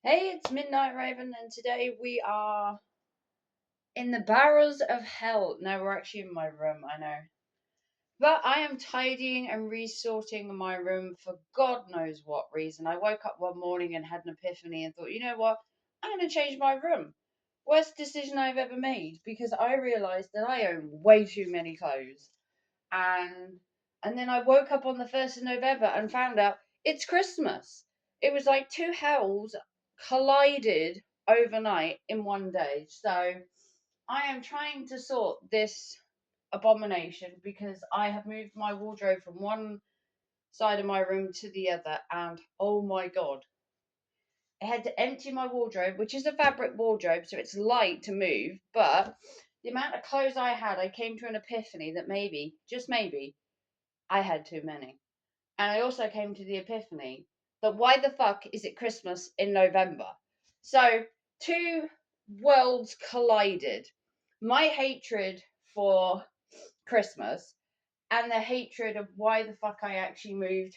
Hey, it's Midnight Raven, and today we are in the barrows of hell. No, we're actually in my room, I know. But I am tidying and resorting my room for God knows what reason. I woke up one morning and had an epiphany and thought, you know what? I'm going to change my room. Worst decision I've ever made because I realised that I own way too many clothes. And and then I woke up on the 1st of November and found out it's Christmas. It was like two hells collided overnight in one day. So I am trying to sort this abomination because I have moved my wardrobe from one side of my room to the other, and oh my god, I had to empty my wardrobe, which is a fabric wardrobe, so it's light to move, but the amount of clothes I had, I came to an epiphany that maybe, just maybe, I had too many. And I also came to the epiphany that why the fuck is it Christmas in November? So, two worlds collided. My hatred for Christmas and the hatred of why the fuck I actually moved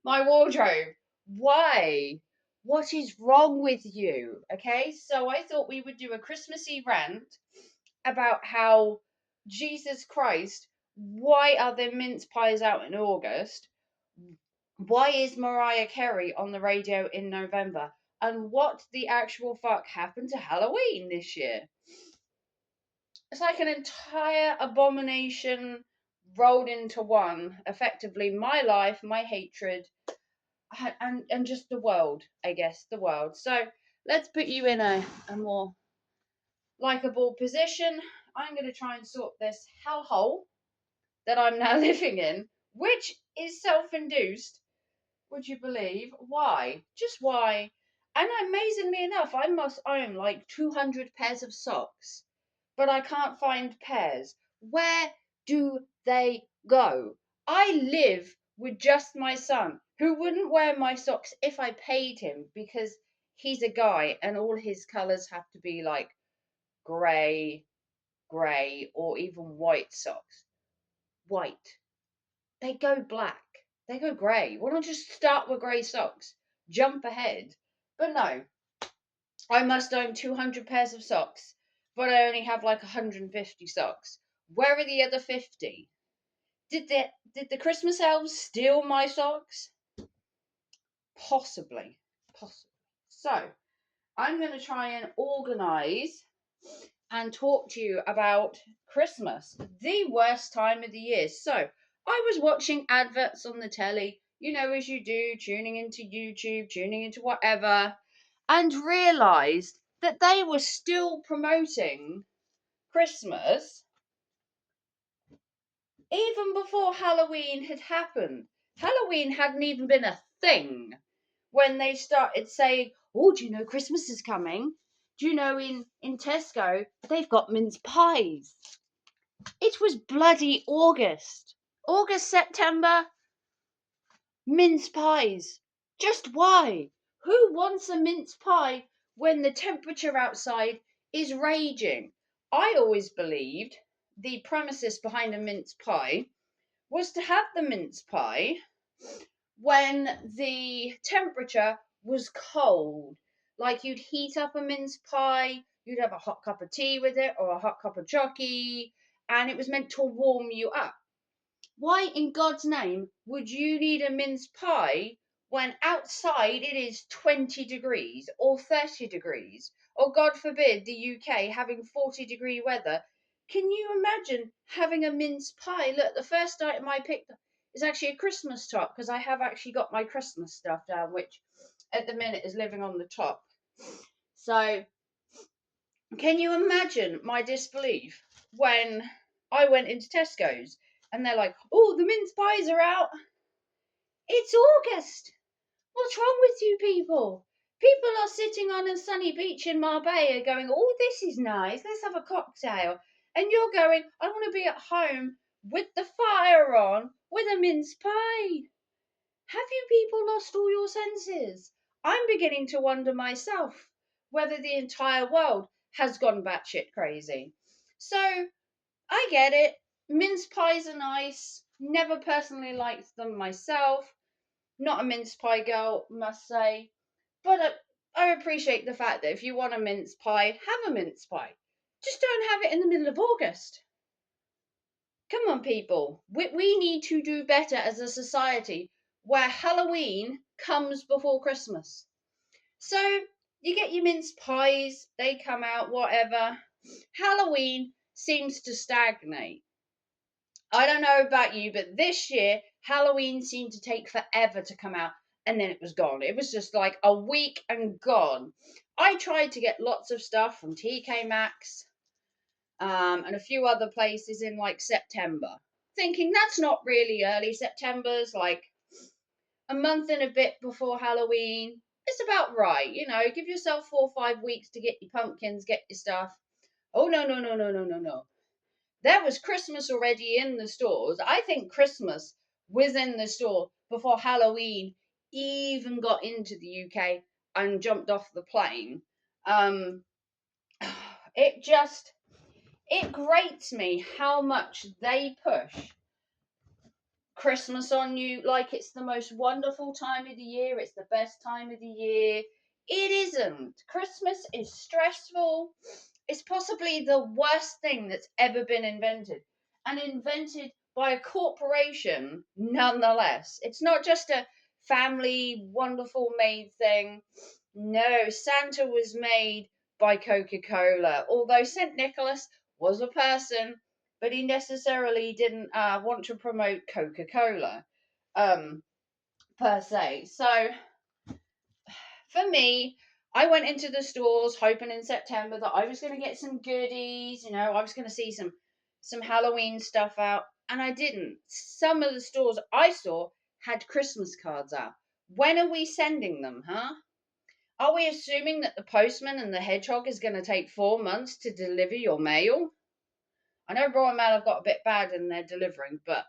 my wardrobe. Why? What is wrong with you? Okay, so I thought we would do a Christmassy rant about how Jesus Christ, why are there mince pies out in August? Why is Mariah Carey on the radio in November? And what the actual fuck happened to Halloween this year? It's like an entire abomination rolled into one. Effectively, my life, my hatred, and just the world, I guess, the world. So let's put you in a more likable position. I'm going to try and sort this hellhole that I'm now living in, which is self induced. Would you believe? Why? Just why? And amazingly enough, I must own like 200 pairs of socks, but I can't find pairs. Where do they go? I live with just my son, who wouldn't wear my socks if I paid him because he's a guy and all his colours have to be like grey, or even white socks. White. They go black. They go grey. Why not just start with grey socks? Jump ahead. But no, I must own 200 pairs of socks, but I only have like 150 socks. Where are the other 50? Did the Christmas elves steal my socks? Possibly. Possibly. So, I'm going to try and organise and talk to you about Christmas, the worst time of the year. So, I was watching adverts on the telly, as you do, tuning into YouTube, tuning into whatever, and realised that they were still promoting Christmas even before Halloween had happened. Halloween hadn't even been a thing when they started saying, oh, do you know Christmas is coming? Do you know in Tesco they've got mince pies? It was bloody August. August, September, mince pies. Just why? Who wants a mince pie when the temperature outside is raging? I always believed the premises behind a mince pie was to have the mince pie when the temperature was cold. Like you'd heat up a mince pie, you'd have a hot cup of tea with it or a hot cup of chocky, and it was meant to warm you up. Why in God's name would you need a mince pie when outside it is 20 degrees or 30 degrees, or God forbid the UK having 40-degree weather? Can you imagine having a mince pie? Look, the first item I picked up is actually a Christmas top because I have actually got my Christmas stuff down, which at the minute is living on the top. So, can you imagine my disbelief when I went into Tesco's and they're like, oh, the mince pies are out. It's August. What's wrong with you people? People are sitting on a sunny beach in Marbella going, oh, this is nice. Let's have a cocktail. And you're going, I want to be at home with the fire on with a mince pie. Have you people lost all your senses? I'm beginning to wonder myself whether the entire world has gone batshit crazy. So, I get it. Mince pies are nice. Never personally liked them myself. Not a mince pie girl, must say. But I appreciate the fact that if you want a mince pie, have a mince pie. Just don't have it in the middle of August. Come on, people. We need to do better as a society where Halloween comes before Christmas. So you get your mince pies, they come out, whatever. Halloween seems to stagnate. I don't know about you, but this year, Halloween seemed to take forever to come out, and then it was gone. It was just like a week and gone. I tried to get lots of stuff from TK Maxx, and a few other places in like September, thinking that's not really early. September's like a month and a bit before Halloween. It's about right, give yourself 4 or 5 weeks to get your pumpkins, get your stuff. Oh, no, no, no, no, no, no, no. There was Christmas already in the stores. I think Christmas was in the store before Halloween even got into the UK and jumped off the plane. Um, it just, it grates me how much they push Christmas on you like it's the most wonderful time of the year, it's the best time of the year. It isn't. Christmas is stressful. It's possibly the worst thing that's ever been invented, and invented by a corporation nonetheless. It's not just a family, wonderful made thing. No, Santa was made by Coca Cola, although St. Nicholas was a person, but he necessarily didn't want to promote Coca Cola per se. So for me, I went into the stores hoping in September that I was going to get some goodies, I was going to see some Halloween stuff out, and I didn't. Some of the stores I saw had Christmas cards out. When are we sending them, huh? Are we assuming that the postman and the hedgehog is going to take 4 months to deliver your mail? I know Royal Mail have got a bit bad in their delivering, but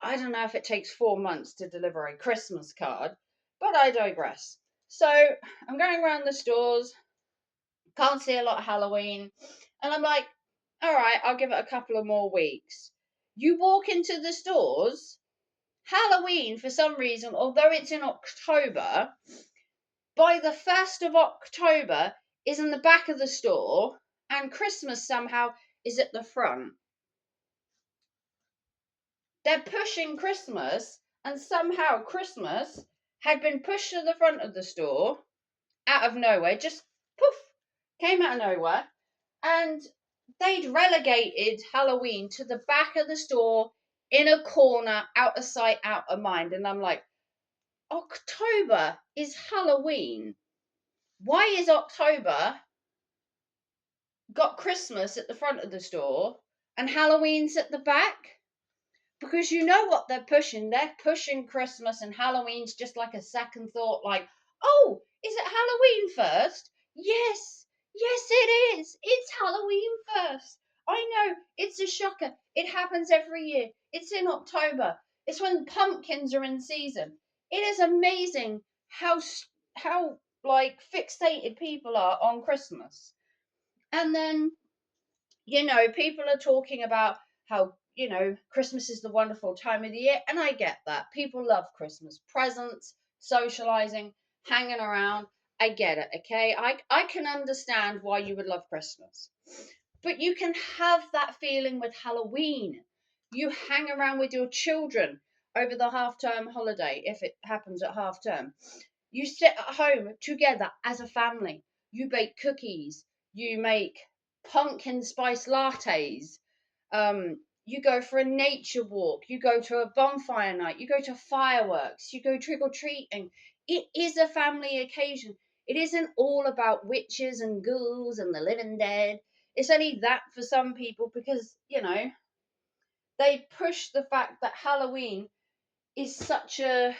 I don't know if it takes 4 months to deliver a Christmas card, but I digress. So I'm going around the stores, can't see a lot of Halloween, and I'm like, all right, I'll give it a couple of more weeks. You walk into the stores, Halloween, for some reason, although it's in October, by the 1st of October is in the back of the store, and Christmas somehow is at the front. They're pushing Christmas, and somehow Christmas had been pushed to the front of the store out of nowhere, just poof, came out of nowhere, and they'd relegated Halloween to the back of the store in a corner, out of sight, out of mind. And I'm like, October is Halloween. Why is October got Christmas at the front of the store and Halloween's at the back? Because you know what they're pushing. They're pushing Christmas, and Halloween's just like a second thought, like, oh, is it Halloween first? Yes, yes, it is. It's Halloween first. I know, it's a shocker. It happens every year. It's in October. It's when pumpkins are in season. It is amazing how like fixated people are on Christmas. And then people are talking about how, Christmas is the wonderful time of the year. And I get that. People love Christmas. Presents, socializing, hanging around. I get it, okay? I can understand why you would love Christmas. But you can have that feeling with Halloween. You hang around with your children over the half-term holiday, if it happens at half-term. You sit at home together as a family. You bake cookies. You make pumpkin spice lattes. You go for a nature walk. You go to a bonfire night. You go to fireworks. You go trick or treating. It is a family occasion. It isn't all about witches and ghouls and the living dead. It's only that for some people because, they push the fact that Halloween is such a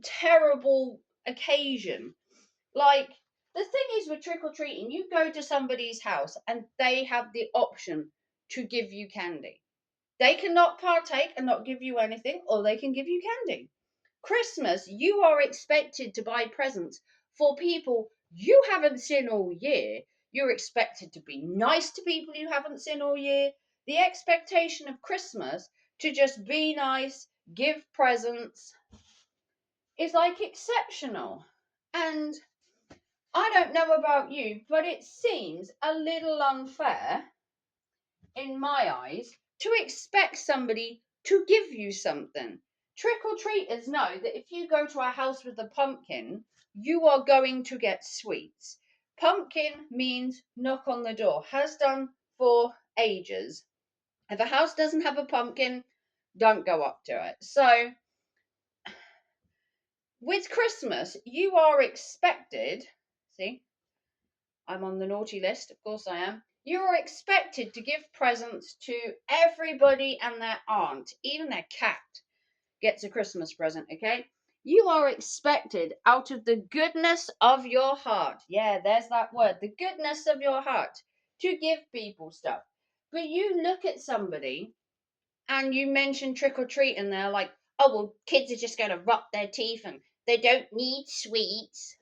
terrible occasion. Like, the thing is with trick or treating, you go to somebody's house and they have the option to give you candy. They cannot partake and not give you anything, or they can give you candy. Christmas, you are expected to buy presents for people you haven't seen all year. You're expected to be nice to people you haven't seen all year. The expectation of Christmas to just be nice, give presents, is like exceptional. And I don't know about you, but it seems a little unfair in my eyes to expect somebody to give you something. Trick or treaters know that if you go to a house with a pumpkin, you are going to get sweets. Pumpkin means knock on the door, has done for ages. If a house doesn't have a pumpkin, don't go up to it. So, with Christmas, you are expected, see, I'm on the naughty list, of course I am. You are expected to give presents to everybody and their aunt, even their cat gets a Christmas present, okay? You are expected out of the goodness of your heart. Yeah, there's that word, the goodness of your heart, to give people stuff. But you look at somebody and you mention trick or treat, and they're like, oh, well, kids are just going to rot their teeth and they don't need sweets.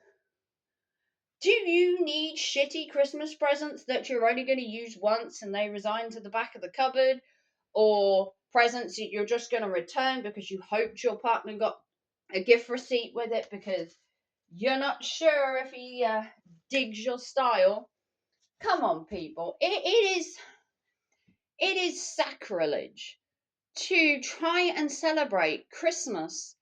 Do you need shitty Christmas presents that you're only going to use once and they resign to the back of the cupboard? Or presents that you're just going to return because you hoped your partner got a gift receipt with it because you're not sure if he digs your style? Come on, people. It is sacrilege to try and celebrate Christmas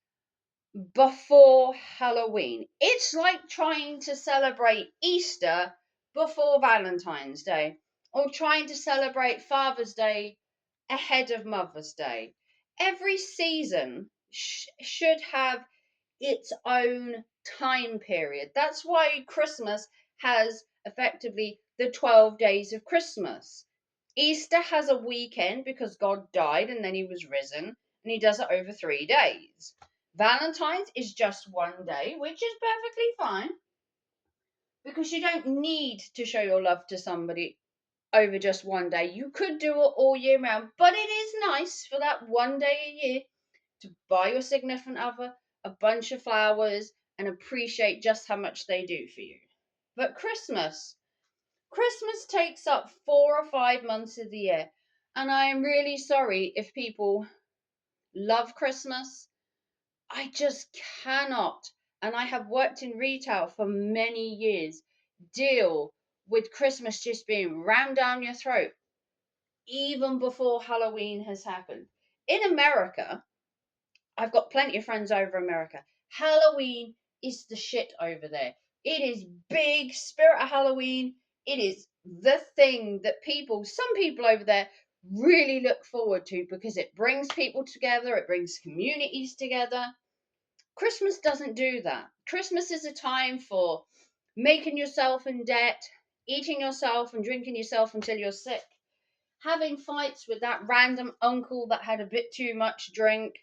before Halloween. It's like trying to celebrate Easter before Valentine's Day, or trying to celebrate Father's Day ahead of Mother's Day. Every season should have its own time period. That's why Christmas has effectively the 12 days of Christmas. Easter has a weekend because God died and then he was risen, and he does it over 3 days. Valentine's is just one day, which is perfectly fine because you don't need to show your love to somebody over just one day. You could do it all year round, but it is nice for that one day a year to buy your significant other a bunch of flowers and appreciate just how much they do for you. But Christmas takes up 4 or 5 months of the year, and I am really sorry if people love Christmas. I just cannot, and I have worked in retail for many years, deal with Christmas just being rammed down your throat even before Halloween has happened. In America, I've got plenty of friends over America. Halloween is the shit over there. It is big spirit of Halloween. It is the thing that some people over there really look forward to because it brings people together, it brings communities together. Christmas doesn't do that. Christmas is a time for making yourself in debt, eating yourself and drinking yourself until you're sick, having fights with that random uncle that had a bit too much drink.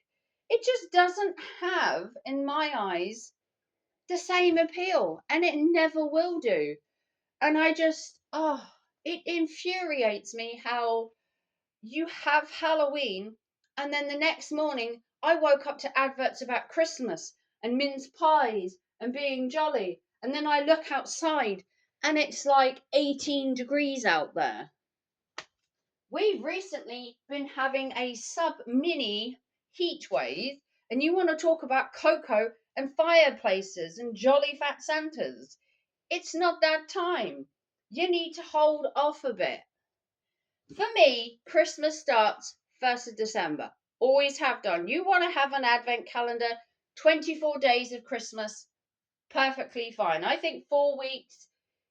It just doesn't have, in my eyes, the same appeal, and it never will do. And it infuriates me how you have Halloween, and then the next morning I woke up to adverts about Christmas and mince pies and being jolly, and then I look outside and it's like 18 degrees out there. We've recently been having a sub-mini heat wave, and you want to talk about cocoa and fireplaces and jolly fat Santas. It's not that time. You need to hold off a bit. For me, Christmas starts 1st of December. Always have done. You want to have an advent calendar, 24 days of Christmas, perfectly fine. I think 4 weeks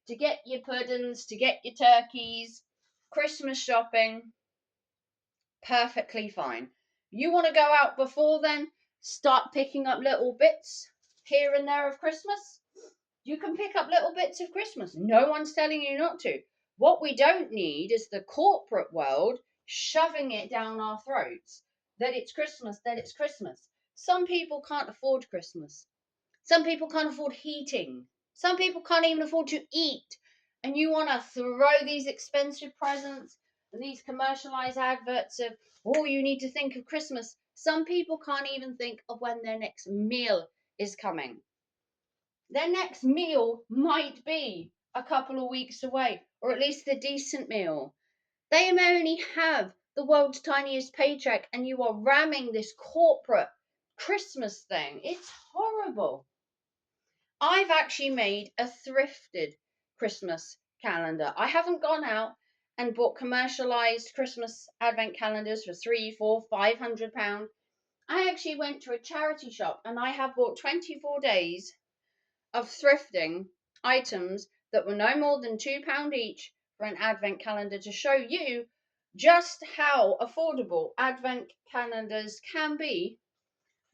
to get your puddings, to get your turkeys, Christmas shopping, perfectly fine. You want to go out before then, start picking up little bits here and there of Christmas. You can pick up little bits of Christmas. No one's telling you not to. What we don't need is the corporate world shoving it down our throats that it's Christmas, that it's Christmas. Some people can't afford Christmas. Some people can't afford heating. Some people can't even afford to eat. And you want to throw these expensive presents and these commercialized adverts of, oh, you need to think of Christmas. Some people can't even think of when their next meal is coming. Their next meal might be a couple of weeks away, or at least a decent meal. They may only have the world's tiniest paycheck, and you are ramming this corporate Christmas thing. It's horrible. terrible. I've actually made a thrifted Christmas calendar. I haven't gone out and bought commercialized Christmas advent calendars for £300, £400, £500. I actually went to a charity shop and I have bought 24 days of thrifting items that were no more than £2 each for an advent calendar to show you just how affordable advent calendars can be,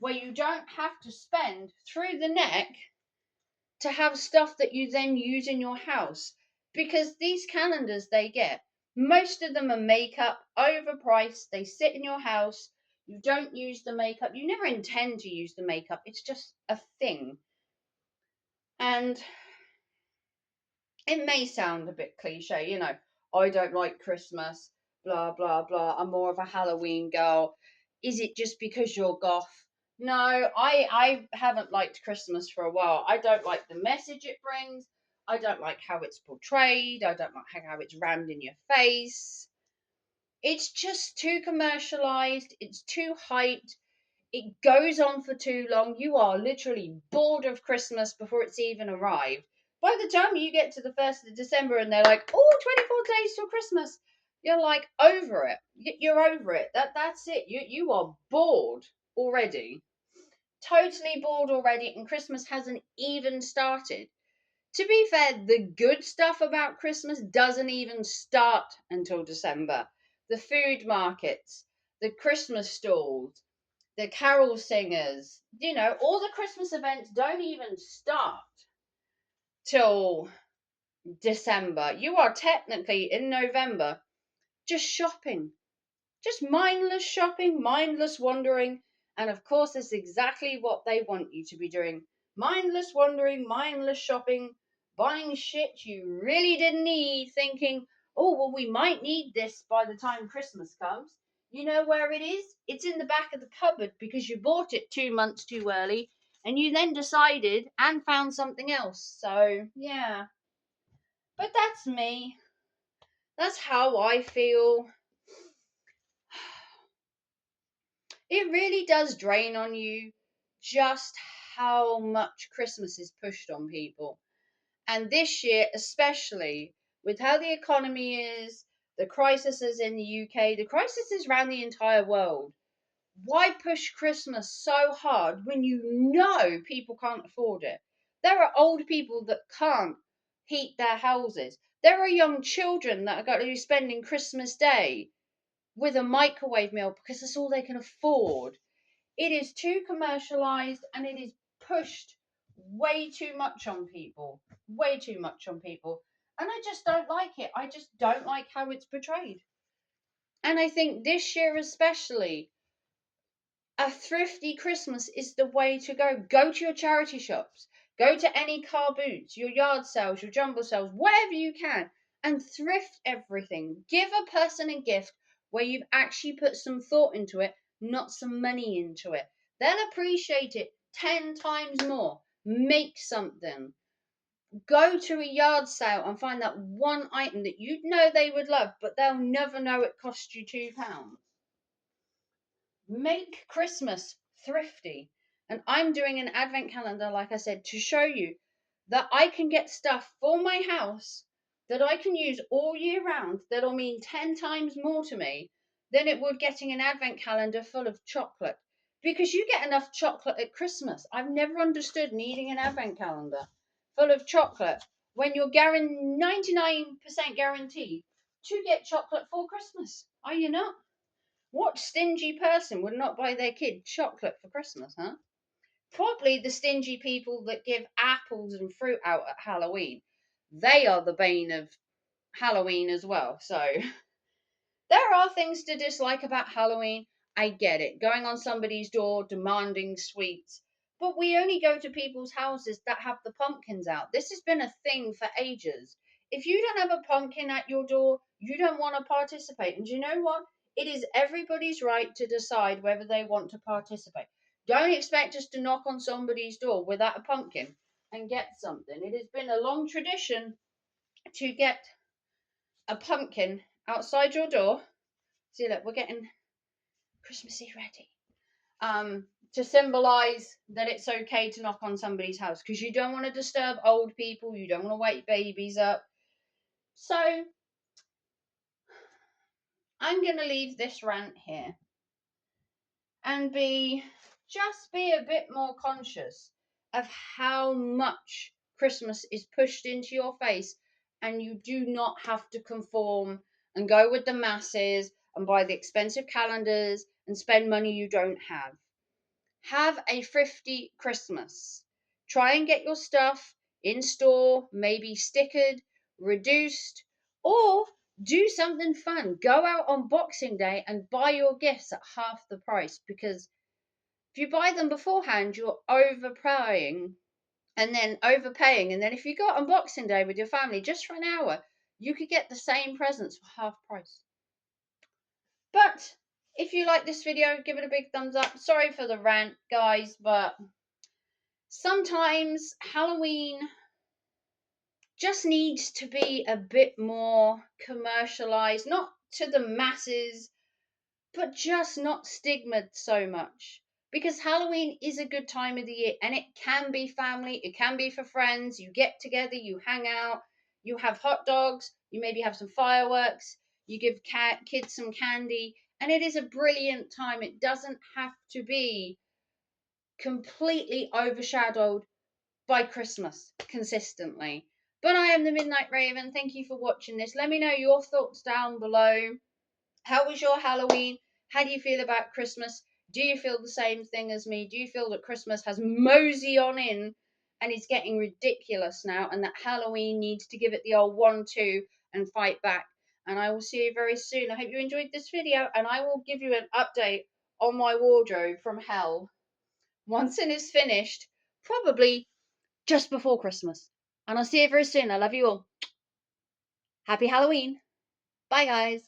where you don't have to spend through the neck to have stuff that you then use in your house. Because these calendars they get, most of them are makeup, overpriced, they sit in your house, you don't use the makeup, you never intend to use the makeup, it's just a thing. And it may sound a bit cliche, I don't like Christmas, blah, blah, blah. I'm more of a Halloween girl. Is it just because you're goth? No, I haven't liked Christmas for a while. I don't like the message it brings. I don't like how it's portrayed. I don't like how it's rammed in your face. It's just too commercialized. It's too hyped. It goes on for too long. You are literally bored of Christmas before it's even arrived. By the time you get to the 1st of December and they're like, oh, 24 days till Christmas, you're like over it. You're over it. That's it. You are bored already. Totally bored already, and Christmas hasn't even started. To be fair, the good stuff about Christmas doesn't even start until December. The food markets, the Christmas stalls, the carol singers, all the Christmas events don't even start till December. You are technically in November just shopping, just mindless shopping, mindless wandering. And of course, that's exactly what they want you to be doing: mindless wandering, mindless shopping, buying shit you really didn't need, thinking, oh, well, we might need this by the time Christmas comes. You know where it is? It's in the back of the cupboard because you bought it 2 months too early and you then decided and found something else. So, yeah. But that's me. That's how I feel. It really does drain on you just how much Christmas is pushed on people. And this year, especially with how the economy is, the crisis is in the UK, the crisis is around the entire world. Why push Christmas so hard when you know people can't afford it? There are old people that can't heat their houses. There are young children that are going to be spending Christmas Day with a microwave meal because that's all they can afford. It is too commercialized and it is pushed way too much on people. Way too much on people. And I just don't like it. I just don't like how it's portrayed. And I think this year especially, a thrifty Christmas is the way to go. Go to your charity shops, go to any car boots, your yard sales, your jumble sales, wherever you can, and thrift everything. Give a person a gift where you've actually put some thought into it, not some money into it. They'll appreciate it 10 times more. Make something. Go to a yard sale and find that one item that you know they would love, but they'll never know it cost you £2. Make Christmas thrifty. And I'm doing an advent calendar, like I said, to show you that I can get stuff for my house that I can use all year round that'll mean 10 times more to me than it would getting an advent calendar full of chocolate. Because you get enough chocolate at Christmas. I've never understood needing an advent calendar full of chocolate when you're 99% guaranteed to get chocolate for Christmas. Are you not? What stingy person would not buy their kid chocolate for Christmas, huh? Probably the stingy people that give apples and fruit out at Halloween. They are the bane of Halloween as well. So there are things to dislike about Halloween. I get it. Going on somebody's door, demanding sweets. But we only go to people's houses that have the pumpkins out. This has been a thing for ages. If you don't have a pumpkin at your door, you don't want to participate. And do you know what? It is everybody's right to decide whether they want to participate. Don't expect us to knock on somebody's door without a pumpkin and get something. It has been a long tradition to get a pumpkin outside your door. See, look, we're getting Christmassy ready. to symbolize that it's okay to knock on somebody's house, because you don't want to disturb old people, you don't want to wake babies up. So I'm going to leave this rant here and just be a bit more conscious of how much Christmas is pushed into your face, and you do not have to conform and go with the masses and buy the expensive calendars and spend money you don't have. Have a thrifty Christmas. Try and get your stuff in store, maybe stickered, reduced, or do something fun. Go out on Boxing Day and buy your gifts at half the price, because if you buy them beforehand, you're overpaying, and then if you go out on Boxing Day with your family just for an hour, you could get the same presents for half price. But if you like this video, give it a big thumbs up. Sorry for the rant, guys, but sometimes Halloween just needs to be a bit more commercialized, not to the masses, but just not stigmatized so much. Because Halloween is a good time of the year, and it can be family, it can be for friends. You get together, you hang out, you have hot dogs, you maybe have some fireworks, you give kids some candy, and it is a brilliant time. It doesn't have to be completely overshadowed by Christmas consistently. But I am the Midnight Raven. Thank you for watching this. Let me know your thoughts down below. How was your Halloween? How do you feel about Christmas? Do you feel the same thing as me? Do you feel that Christmas has mosey on in and is getting ridiculous now, and that Halloween needs to give it the old 1-2 and fight back? And I will see you very soon. I hope you enjoyed this video, and I will give you an update on my wardrobe from hell once it is finished, probably just before Christmas. And I'll see you very soon. I love you all. Happy Halloween. Bye, guys.